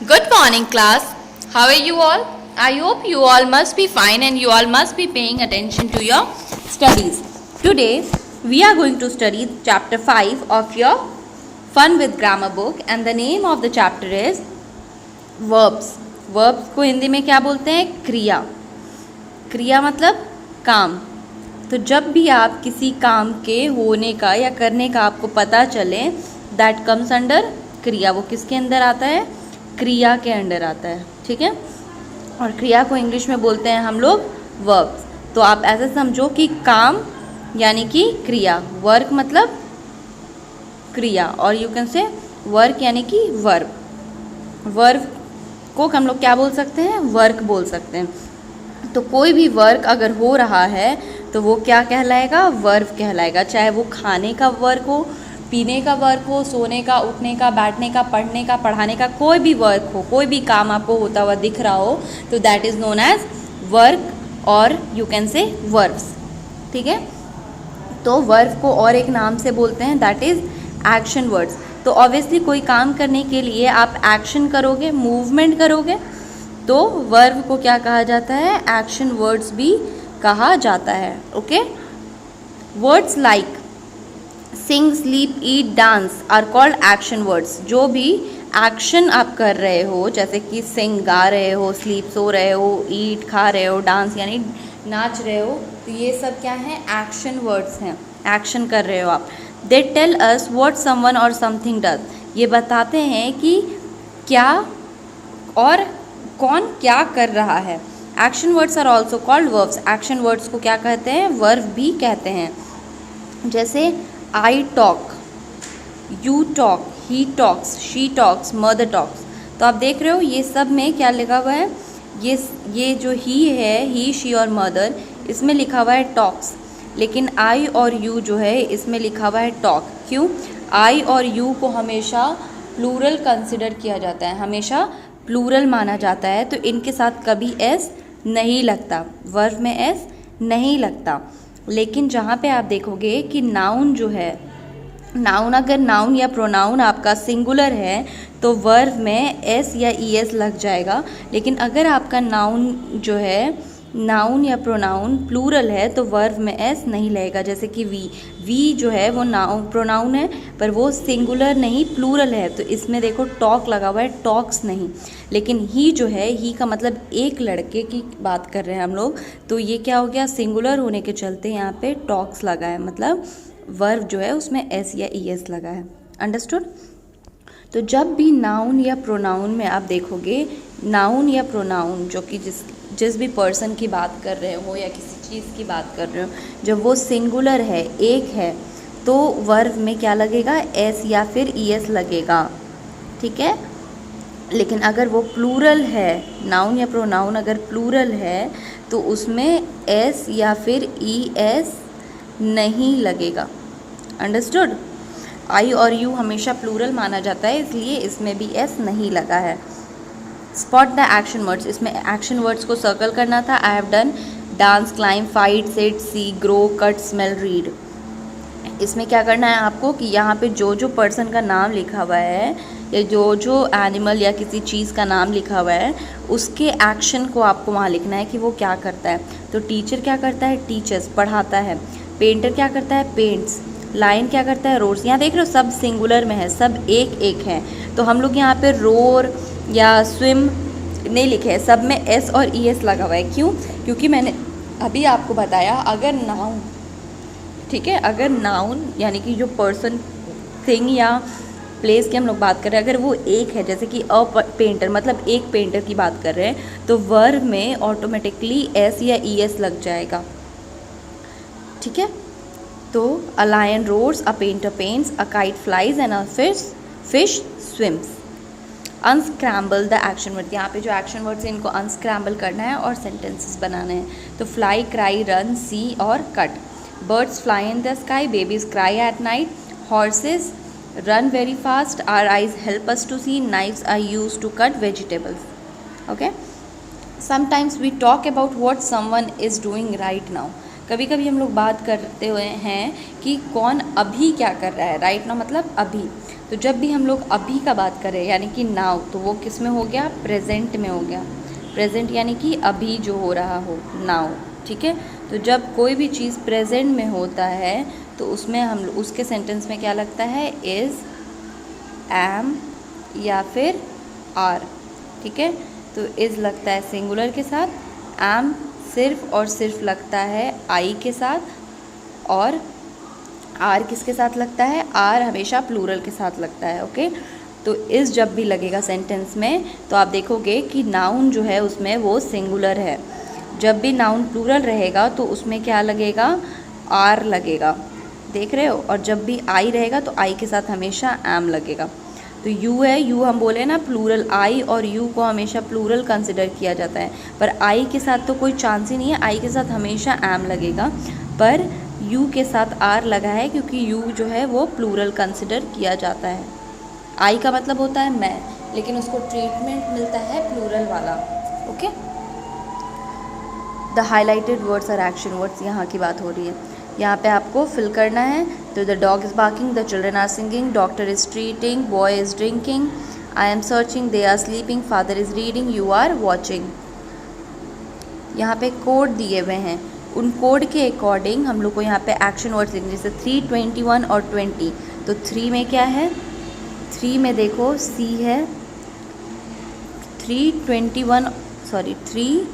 Good morning, class. How are you all? I hope you all must be fine and you all must be paying attention to your studies. Today, we are going to study chapter 5 of your Fun with Grammar book, and the name of the chapter is Verbs. Verbs को हिंदी में क्या बोलते हैं? क्रिया. क्रिया मतलब काम. तो जब भी आप किसी काम के होने का या करने का आपको पता चले, दैट कम्स अंडर क्रिया. वो किसके अंदर आता है? क्रिया के अंडर आता है. ठीक है. और क्रिया को इंग्लिश में बोलते हैं हम लोग वर्ब्स. तो आप ऐसे समझो कि काम यानी कि क्रिया, वर्क मतलब क्रिया, और यू कैन से वर्क यानी कि वर्ब. वर्ब को हम लोग क्या बोल सकते हैं? वर्क बोल सकते हैं. तो कोई भी वर्क अगर हो रहा है तो वो क्या कहलाएगा? वर्ब कहलाएगा. चाहे वो खाने का वर्क हो, पीने का वर्क हो, सोने का, उठने का, बैठने का, पढ़ने का, पढ़ाने का, कोई भी वर्क हो, कोई भी काम आपको होता हुआ दिख रहा हो, तो that is known as work और यू कैन से वर्ब्स. ठीक है. तो वर्ब को और एक नाम से बोलते हैं, दैट इज़ एक्शन वर्ड्स. तो ऑब्वियसली कोई काम करने के लिए आप एक्शन करोगे, मूवमेंट करोगे, तो वर्ब को क्या कहा जाता है? एक्शन वर्ड्स भी कहा जाता है. Okay. Words like sing, sleep, eat, dance are called action words. जो भी एक्शन आप कर रहे हो, जैसे कि सिंग गा रहे हो, स्लीप सो रहे हो, ईट खा रहे हो, डांस यानी नाच रहे हो, तो ये सब क्या हैं? एक्शन वर्ड्स हैं. एक्शन कर रहे हो आप. They tell us what someone or something does. ये बताते हैं कि क्या और कौन क्या कर रहा है. Action words are also called verbs. Action words को क्या कहते हैं? वर्ब भी कहते हैं. जैसे I talk, you talk, he talks, she talks, mother talks. तो आप देख रहे हो ये सब में क्या लिखा हुआ है? ये जो ही है, ही, शी और मदर, इसमें लिखा हुआ है टॉक्स. लेकिन आई और यू जो है इसमें लिखा हुआ है टॉक. क्यों? आई और यू को हमेशा प्लूरल कंसिडर किया जाता है, हमेशा प्लूरल माना जाता है. तो इनके साथ कभी एस नहीं लगता, वर्ब में एस नहीं लगता. लेकिन जहाँ पे आप देखोगे कि नाउन जो है, नाउन अगर नाउन या प्रोनाउन आपका सिंगुलर है तो वर्ब में एस या ई एस लग जाएगा. लेकिन अगर आपका नाउन जो है, नाउन या प्रोनाउन प्लूरल है, तो वर्ब में एस नहीं लगेगा. जैसे कि वी जो है वो नाउन प्रोनाउन है पर वो सिंगुलर नहीं प्लूरल है, तो इसमें देखो टॉक लगा हुआ है, टॉक्स नहीं. लेकिन ही जो है, ही का मतलब एक लड़के की बात कर रहे हैं हम लोग, तो ये क्या हो गया? सिंगुलर होने के चलते यहाँ पे टॉक्स लगा है, मतलब वर्ब जो है उसमें एस या ई एस लगा है. अंडरस्टूड. तो जब भी नाउन या प्रोनाउन में आप देखोगे, नाउन या प्रोनाउन जो कि जिस भी पर्सन की बात कर रहे हो या किसी चीज़ की बात कर रहे हो, जब वो सिंगुलर है, एक है, तो वर्ब में क्या लगेगा? एस या फिर ई एस लगेगा. ठीक है. लेकिन अगर वो प्लूरल है, नाउन या प्रोनाउन अगर प्लूरल है, तो उसमें एस या फिर ई एस नहीं लगेगा. अंडरस्टूड. आई और यू हमेशा प्लूरल माना जाता है, इसलिए इसमें भी एस नहीं लगा है. Spot the action words. इसमें एक्शन वर्ड्स को सर्कल करना था. I have done dance, climb, fight, sit, see, grow, cut, smell, read. इसमें क्या करना है आपको कि यहाँ पे जो जो पर्सन का नाम लिखा हुआ है या जो जो एनिमल या किसी चीज़ का नाम लिखा हुआ है, उसके एक्शन को आपको वहाँ लिखना है कि वो क्या करता है. तो टीचर क्या करता है? टीचर्स, पढ़ाता है. पेंटर क्या करता है? पेंट्स. लाइन क्या करता है? रोर्स. यहाँ देख रहे हो सब सिंगुलर में है, सब एक एक है. तो हम लोग यहाँ पे रोर या स्विम नहीं लिखे हैं, सब में एस और ई एस लगा हुआ है. क्यों? क्योंकि मैंने अभी आपको बताया, अगर नाउन, ठीक है, अगर नाउन यानी कि जो पर्सन, थिंग या प्लेस की हम लोग बात कर रहे हैं, अगर वो एक है, जैसे कि अ पेंटर, मतलब एक पेंटर की बात कर रहे हैं, तो वर्ब में ऑटोमेटिकली एस या ई एस लग जाएगा. ठीक है. तो a lion roars, a painter paints, a kite flies and a fish swims. Unscramble the action word. यहाँ पे जो एक्शन वर्ड्स हैं इनको अनस्क्रैम्बल करना है और सेंटेंसेस बनाने हैं. तो फ्लाई, क्राई, रन, सी और cut. Birds fly in the sky, babies cry at night, horse's run very fast, our eyes help us to see, knives are used to cut vegetables. Okay. Sometimes we talk about what someone is doing right now. कभी कभी हम लोग बात करते हुए हैं कि कौन अभी क्या कर रहा है, राइट नाउ मतलब अभी। तो जब भी हम लोग अभी का बात करें यानी कि नाउ, तो वो किस में हो गया, प्रेजेंट में हो गया। प्रेजेंट यानी कि अभी जो हो रहा हो, नाउ, ठीक है। तो जब कोई भी चीज़ प्रेजेंट में होता है तो उसमें हम उसके सेंटेंस में क्या लगता है, इज़, एम या फिर आर, ठीक है। तो इज़ लगता है सिंगुलर के साथ, एम सिर्फ और सिर्फ लगता है आई के साथ, और आर किसके साथ लगता है, आर हमेशा प्लूरल के साथ लगता है, ओके। तो इस जब भी लगेगा सेंटेंस में तो आप देखोगे कि नाउन जो है उसमें वो सिंगुलर है। जब भी नाउन प्लूरल रहेगा तो उसमें क्या लगेगा, आर लगेगा, देख रहे हो। और जब भी आई रहेगा तो आई के साथ हमेशा एम लगेगा। तो यू है, यू हम बोले ना प्लूरल, आई और यू को हमेशा प्लूरल कंसिडर किया जाता है, पर आई के साथ तो कोई चांस ही नहीं है, आई के साथ हमेशा एम लगेगा। पर यू के साथ आर लगा है क्योंकि यू जो है वो प्लूरल कंसिडर किया जाता है। आई का मतलब होता है मैं, लेकिन उसको ट्रीटमेंट मिलता है प्लूरल वाला, okay. The highlighted words are action words, यहाँ की बात हो रही है, यहाँ पे आपको फिल करना है। तो the dog is barking, the children are singing, doctor is treating, boy is drinking, I am searching, they are sleeping, father is reading, you are watching. यहाँ पे कोड दिए हुए हैं, उन कोड के अकॉर्डिंग हम लोग को यहाँ पे एक्शन वर्ड्स लिखने, जैसे 3, 21 और 20। तो 3 में क्या है, 3 में देखो सी है, 3, 21 सॉरी 3,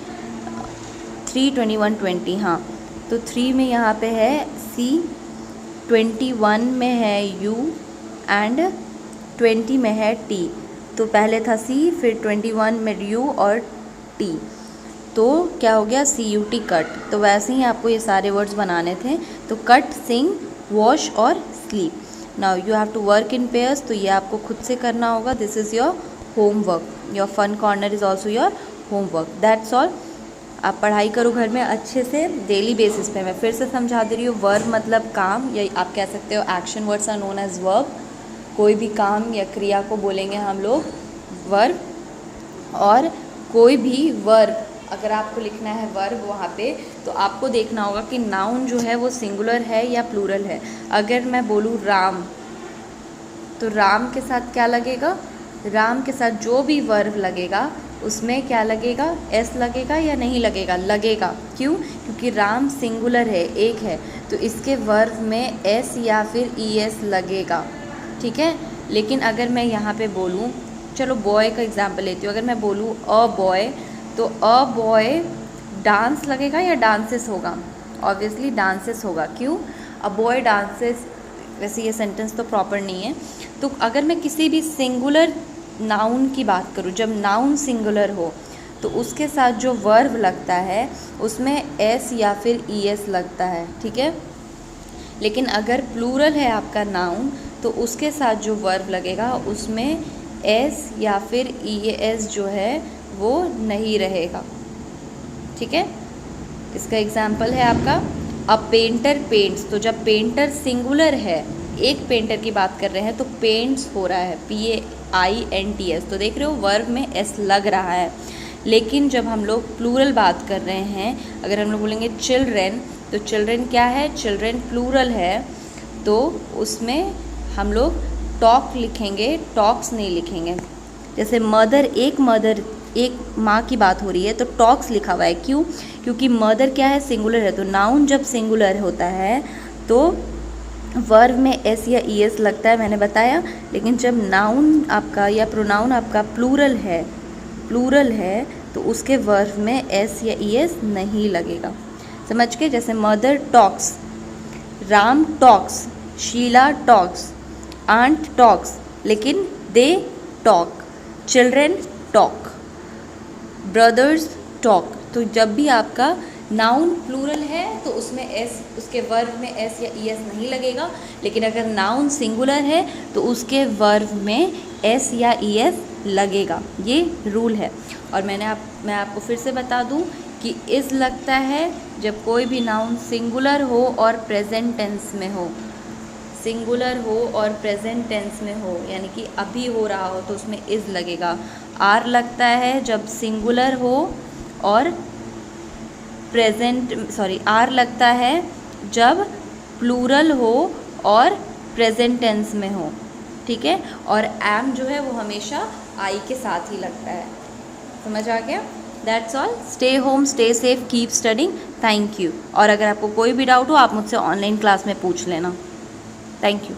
21, 20, हाँ। तो 3 में यहाँ पे है सी, 21 में है यू एंड 20 में है टी। तो पहले था सी, फिर 21 में यू और टी, तो क्या हो गया, सी यू टी, कट। तो वैसे ही आपको ये सारे वर्ड्स बनाने थे, तो कट, सिंग, वॉश और sleep. Now you have to work in pairs, तो ये आपको खुद से करना होगा। This is your homework, your fun corner is also your homework, that's all. आप पढ़ाई करो घर में अच्छे से, डेली बेसिस पे। मैं फिर से समझा दे रही हूँ, वर्ब मतलब काम, या आप कह सकते हो action words are known as verb. कोई भी काम या क्रिया को बोलेंगे हम लोग वर्ब, और कोई भी वर्ब अगर आपको लिखना है वर्ब वहाँ पे, तो आपको देखना होगा कि नाउन जो है वो सिंगुलर है या प्लूरल है। अगर मैं बोलूँ राम, तो राम के साथ क्या लगेगा, राम के साथ जो भी वर्ब लगेगा उसमें क्या लगेगा, एस लगेगा या नहीं लगेगा, लगेगा। क्यों, क्योंकि राम सिंगुलर है, एक है, तो इसके वर्ब में एस या फिर ई एस लगेगा, ठीक है। लेकिन अगर मैं यहाँ पे बोलूँ, चलो बॉय का एग्जाम्पल लेती हूँ, अगर मैं बोलूँ अ बॉय, तो अ बॉय डांस लगेगा या डांसेस होगा, ऑब्वियसली डांसेस होगा। क्यों, अ बॉय डांसेस, वैसे ये सेंटेंस तो प्रॉपर नहीं है। तो अगर मैं किसी भी सिंगुलर नाउन की बात करूँ, जब नाउन सिंगुलर हो तो उसके साथ जो वर्ब लगता है उसमें एस या फिर ई एस लगता है, ठीक है। लेकिन अगर प्लूरल है आपका नाउन, तो उसके साथ जो वर्ब लगेगा उसमें एस या फिर ई एस जो है वो नहीं रहेगा, ठीक है। इसका एग्जाम्पल है आपका अ पेंटर पेंट्स। तो जब पेंटर सिंगुलर है, एक पेंटर की बात कर रहे हैं, तो पेंट्स हो रहा है, PAINTS। तो देख रहे हो वर्ब में एस लग रहा है। लेकिन जब हम लोग प्लूरल बात कर रहे हैं, अगर हम लोग बोलेंगे चिल्ड्रेन, तो चिल्ड्रेन क्या है, चिल्ड्रेन प्लूरल है, तो उसमें हम लोग टॉक लिखेंगे, टॉक्स नहीं लिखेंगे। जैसे मदर, एक माँ की बात हो रही है तो टॉक्स लिखा हुआ है। क्यों, क्योंकि मदर क्या है, सिंगुलर है। तो नाउन जब सिंगुलर होता है तो वर्ब में एस या ई एस लगता है, मैंने बताया। लेकिन जब नाउन आपका या प्रोनाउन आपका प्लूरल है तो उसके वर्ब में एस या ई एस नहीं लगेगा, समझ के। जैसे mother talks, Ram talks, Sheela talks, aunt talks, लेकिन they talk, children talk, brothers talk. तो जब भी आपका नाउन प्लूरल है तो उसमें एस, उसके वर्ब में एस या ई एस नहीं लगेगा। लेकिन अगर नाउन सिंगुलर है तो उसके वर्ब में एस या ई एस लगेगा, ये रूल है। और मैं आपको फिर से बता दूं कि इस लगता है जब कोई भी नाउन सिंगुलर हो और प्रेजेंट टेंस में हो, सिंगुलर हो और प्रेजेंट टेंस में हो, यानी कि अभी हो रहा हो, तो उसमें इज़ लगेगा। आर लगता है जब सिंगुलर हो और आर लगता है जब प्लूरल हो और प्रेजेंट टेंस में हो, ठीक है। और एम जो है वो हमेशा आई के साथ ही लगता है। समझ आ गया? That's all. Stay home, stay safe, keep studying. Thank you. और अगर आपको कोई भी डाउट हो आप मुझसे ऑनलाइन क्लास में पूछ लेना। Thank you.